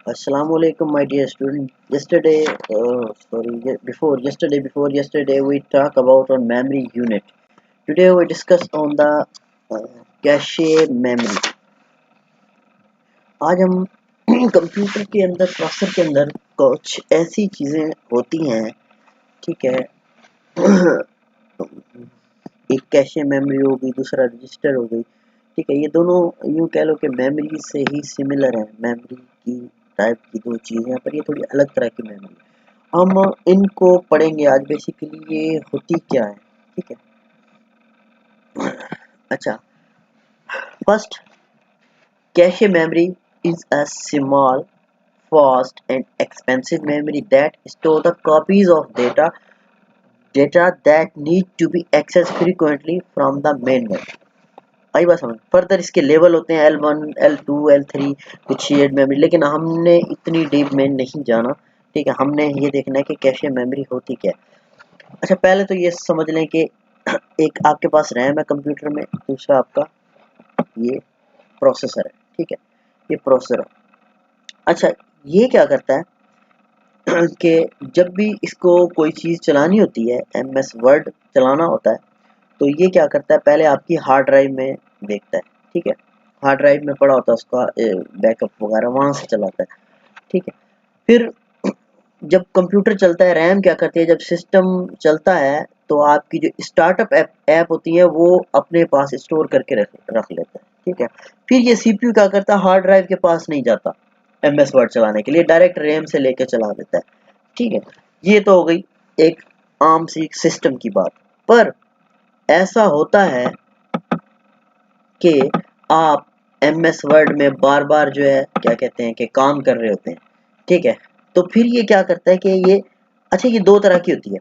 Assalamu alaikum, my dear student. Before yesterday, we talk about on memory unit. Today we discuss on the uh, cache memory. आज हम computer के अंदर processor के अंदर कुछ ऐसी चीजें होती हैं, ठीक है। एक कैशे मेमोरी हो गई, दूसरा रजिस्टर हो गई, ठीक है। ये दोनों यूं कह लो कि मेमोरी से ही सिमिलर है। मेमोरी की टाइप की दो चीजें हैं, पर ये थोड़ी अलग तरह की मेमोरी। हम इनको पढ़ेंगे आज। बेसिकली ये होती क्या है, ठीक है। अच्छा, first, cache memory is a small, fast and expensive memory that store the copies of data that need to be accessed frequently from the main memory। आई बात समझ। फर्दर इसके लेवल होते हैं L1, L2, L3, कुछ shared memory, लेकिन हमने इतनी deep में नहीं जाना, ठीक है। हमने ये देखना है कि कैशे मेमोरी होती क्या है। अच्छा, पहले तो ये समझ लें कि एक आपके पास रैम है कंप्यूटर में, दूसरा आपका ये प्रोसेसर है, ठीक है। ये प्रोसेसर है। अच्छा, ये क्या करता है कि जब भी इसको कोई चीज़ चलानी होती है, MS वर्ड चलाना होता है, तो ये क्या करता है, पहले आपकी हार्ड ड्राइव में देखता है, ठीक है। हार्ड ड्राइव में पड़ा होता है उसका बैकअप वगैरह, वहां से चलाता है, ठीक है। फिर जब कंप्यूटर चलता है, रैम क्या करती है, जब सिस्टम चलता है तो आपकी जो स्टार्टअप ऐप होती है वो अपने पास स्टोर करके रख लेता है, ठीक है। फिर ये CPU क्या करता है, हार्ड ड्राइव के पास नहीं जाता MS वर्ड चलाने के लिए, डायरेक्ट रैम से लेके चला देता है, ठीक है। ये तो हो गई एक आम सी सिस्टम की बात। पर ऐसा होता है कि आप MS वर्ड में बार बार जो है क्या कहते हैं कि काम कर रहे होते हैं, ठीक है। तो फिर ये क्या करता है कि ये, अच्छा, ये दो तरह की होती है,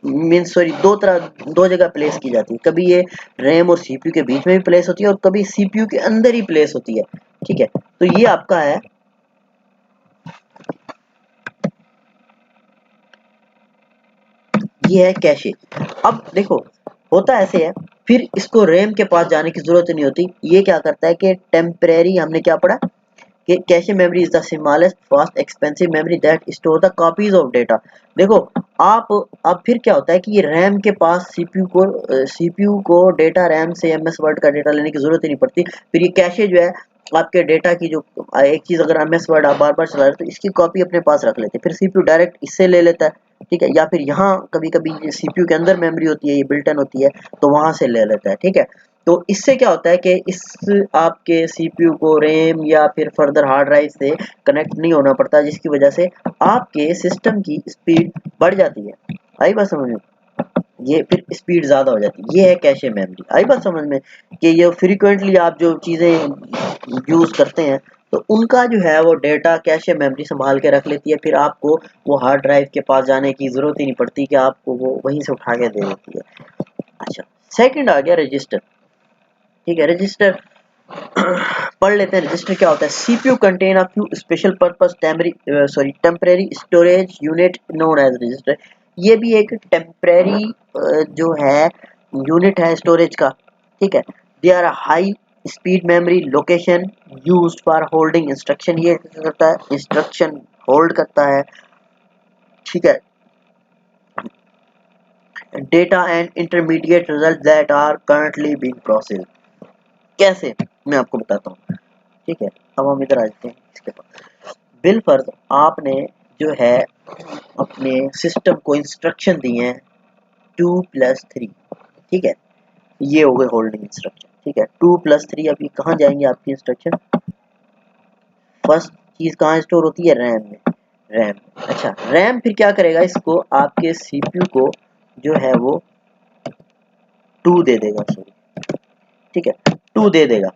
मीन्स सॉरी, दो जगह प्लेस की जाती है। कभी ये रैम और CPU के बीच में भी प्लेस होती है, और कभी CPU के अंदर ही प्लेस होती है, ठीक है। तो ये आपका है, ये है कैशे। अब देखो, होता ऐसे है, फिर इसको रैम के पास जाने की जरूरत नहीं होती। ये क्या करता है कि टेम्परेरी, हमने क्या पढ़ा कि cache memory is the smallest fast expensive memory that store the copies of data. देखो, आप, अब फिर क्या होता है कि ये रैम के पास सीपीयू को डेटा रैम से MS वर्ड का डेटा लेने की जरूरत ही नहीं पड़ती। फिर ये कैशे जो है आपके डेटा की, जो एक चीज अगर MS वर्ड आप बार बार चला रहे हो तो इसकी कॉपी अपने पास रख लेते हैं, फिर CPU डायरेक्ट इससे ले लेता है, ठीक है। या फिर यहाँ कभी कभी CPU के अंदर मेमोरी होती है, ये बिल्ट इन होती है, तो वहां से ले लेता है, ठीक है। तो इससे क्या होता है कि इस आपके CPU को रैम या फिर फर्दर हार्ड ड्राइव से कनेक्ट नहीं होना पड़ता, जिसकी वजह से आपके सिस्टम की स्पीड बढ़ जाती है। आई बात समझ में? ये फिर स्पीड ज्यादा हो जाती है। ये है कैशे मेमोरी। आई बात समझ में कि ये फ्रीक्वेंटली आप जो चीजें यूज करते हैं, तो उनका जो है वो डेटा कैशे मेमोरी संभाल के रख लेती है। फिर आपको वो हार्ड ड्राइव के पास जाने की जरूरत ही नहीं पड़ती कि आपको वो वहीं से उठा के दे देती है। अच्छा, सेकंड आ गया रजिस्टर, ठीक है। रजिस्टर पढ़ लेते हैं। रजिस्टर क्या होता है? CPU contain a few special purpose temporary storage unit known as register. ये भी एक टेम्परेरी जो है यूनिट है स्टोरेज का, ठीक है। They are high speed memory location used for holding instruction. ये क्या करता है? इंस्ट्रक्शन होल्ड करता है, ठीक है। Data and intermediate result that are currently being processed. कैसे, मैं आपको बताता हूँ, ठीक है। अब हम इधर आ जाते हैं इसके पास। बिल फर्ज आपने जो है अपने सिस्टम को इंस्ट्रक्शन दिए हैं 2+3, ठीक है। ये हो गए होल्डिंग इंस्ट्रक्शन, ठीक है। 2+3, अब ये कहाँ जाएंगे आपकी इंस्ट्रक्शन? फर्स्ट चीज कहाँ स्टोर होती है? रैम में। रैम, अच्छा, रैम फिर क्या करेगा? इसको आपके CPU को जो है वो 2 दे देगा, सॉरी, ठीक है, 2 दे देगा।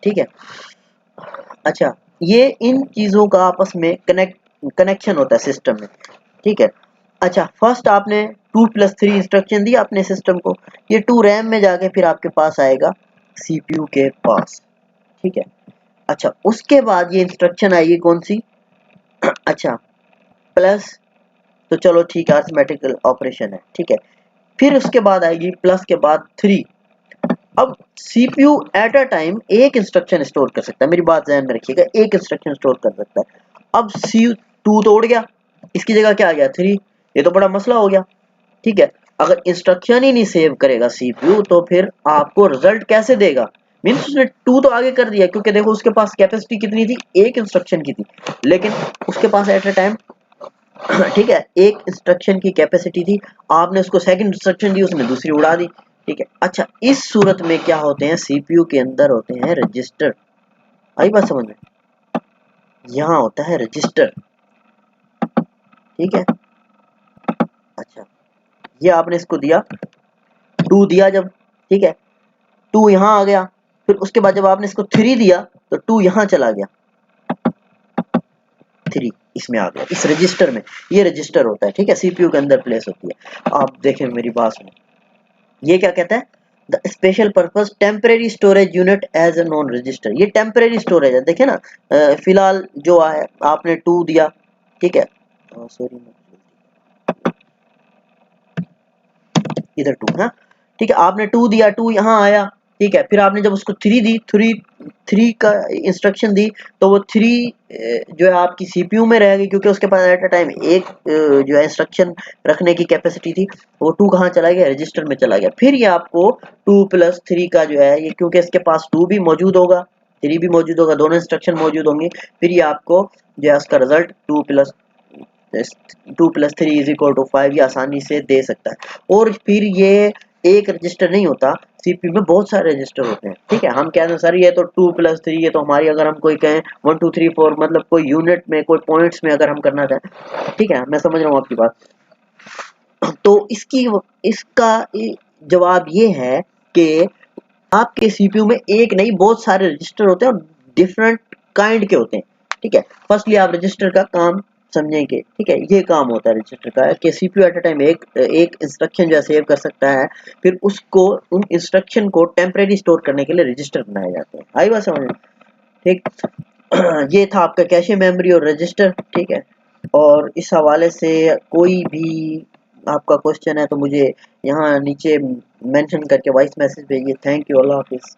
ठीक है। अच्छा, ये इन चीजों का आपस में कनेक्शन होता है सिस्टम में, ठीक है। अच्छा, फर्स्ट आपने 2+3 इंस्ट्रक्शन दी अपने सिस्टम को, ये 2 रैम में जाके फिर आपके पास आएगा सीपीयू के पास, ठीक है। अच्छा, उसके बाद ये इंस्ट्रक्शन आएगी कौन सी, अच्छा प्लस, तो चलो ठीक है, अरिथमेटिकल ऑपरेशन है, ठीक है। फिर उसके बाद आएगी प्लस के बाद 3। अब सीपीयू एट अ टाइम एक इंस्ट्रक्शन स्टोर कर सकता है, मेरी बात ध्यान में रखिएगा, एक इंस्ट्रक्शन स्टोर कर सकता है। अब C2 तो उड़ गया, इसकी जगह क्या आ गया 3, ये तो बड़ा मसला हो गया, ठीक है। अगर इंस्ट्रक्शन ही नहीं सेव करेगा सीपीयू तो फिर आपको रिजल्ट कैसे देगा, मीन्स उसने 2 तो आगे कर दिया, क्योंकि देखो उसके पास कैपेसिटी कितनी थी, एक इंस्ट्रक्शन की थी, लेकिन उसके पास एट अ टाइम ठीक है एक इंस्ट्रक्शन की कैपेसिटी थी, आपने उसको सेकंड इंस्ट्रक्शन दी, उसने दूसरी उड़ा दी, ठीक है। अच्छा, इस सूरत में क्या होते हैं, सीपीयू के अंदर होते हैं रजिस्टर, आई बात समझ में, यहाँ होता है रजिस्टर, ठीक है। अच्छा, ये आपने इसको दिया 2 दिया जब, ठीक है, 2 यहाँ आ गया, फिर उसके बाद जब आपने इसको 3 दिया तो 2 यहाँ चला गया, 3 इसमें आ गया, इस रजिस्टर में, ये रजिस्टर होता है, ठीक है, सीपीयू के अंदर प्लेस होती है। आप देखें मेरी बात सुनो, ये क्या कहता है, the special purpose temporary storage unit as a known register, ये टेम्परेरी स्टोरेज है, देखे ना, फिलहाल जो है आपने 2 दिया, ठीक है, सॉरी इधर 2, हाँ ठीक है, आपने 2 दिया, 2 यहाँ आया, ठीक है, फिर आपने जब उसको 3 दी, 3 का इंस्ट्रक्शन दी, तो वो 3 जो है आपकी सीपीयू में रहेगी, क्योंकि उसके पास एट अ टाइम एक जो है इंस्ट्रक्शन रखने की कैपेसिटी थी, वो 2 कहाँ चला गया, रजिस्टर में चला गया। फिर ये आपको 2+3 का जो है ये, क्योंकि इसके पास 2 भी मौजूद होगा, 3 भी मौजूद होगा, दोनों इंस्ट्रक्शन मौजूद होंगे, फिर ये आपको जो है उसका रिजल्ट 2+3 इज इक्वल टू 5 ये आसानी से दे सकता है। और फिर ये एक रजिस्टर नहीं होता, सीपीयू में बहुत सारे रजिस्टर होते हैं, ठीक है। हम कहते हैं सर ये तो 2+3, ये तो हमारी, अगर हम कोई कहें 1 2 3 4 मतलब कोई यूनिट में, कोई पॉइंट्स में अगर हम करना चाहें, ठीक है, मैं समझ रहा हूँ आपकी बात। तो इसका जवाब ये है कि आपके सीपीयू में एक नहीं बहुत सारे रजिस्टर होते हैं, और डिफरेंट काइंड के होते हैं, ठीक है। फर्स्टली आप रजिस्टर का काम समझेंगे, ठीक है, ये काम होता है रजिस्टर का कि सीपीयू एट अ टाइम एक इंस्ट्रक्शन जो है सेव कर सकता है, फिर उसको, उन इंस्ट्रक्शन को टेम्परेरी स्टोर करने के लिए रजिस्टर बनाए जाते हैं, आई बात समझ में, ठीक। ये था आपका कैशे मेमोरी और रजिस्टर, ठीक है। और इस हवाले से कोई भी आपका क्वेश्चन है तो मुझे यहाँ नीचे मेंशन करके वॉइस मैसेज भेजिए। थैंक यू, अल्लाह हाफिज़।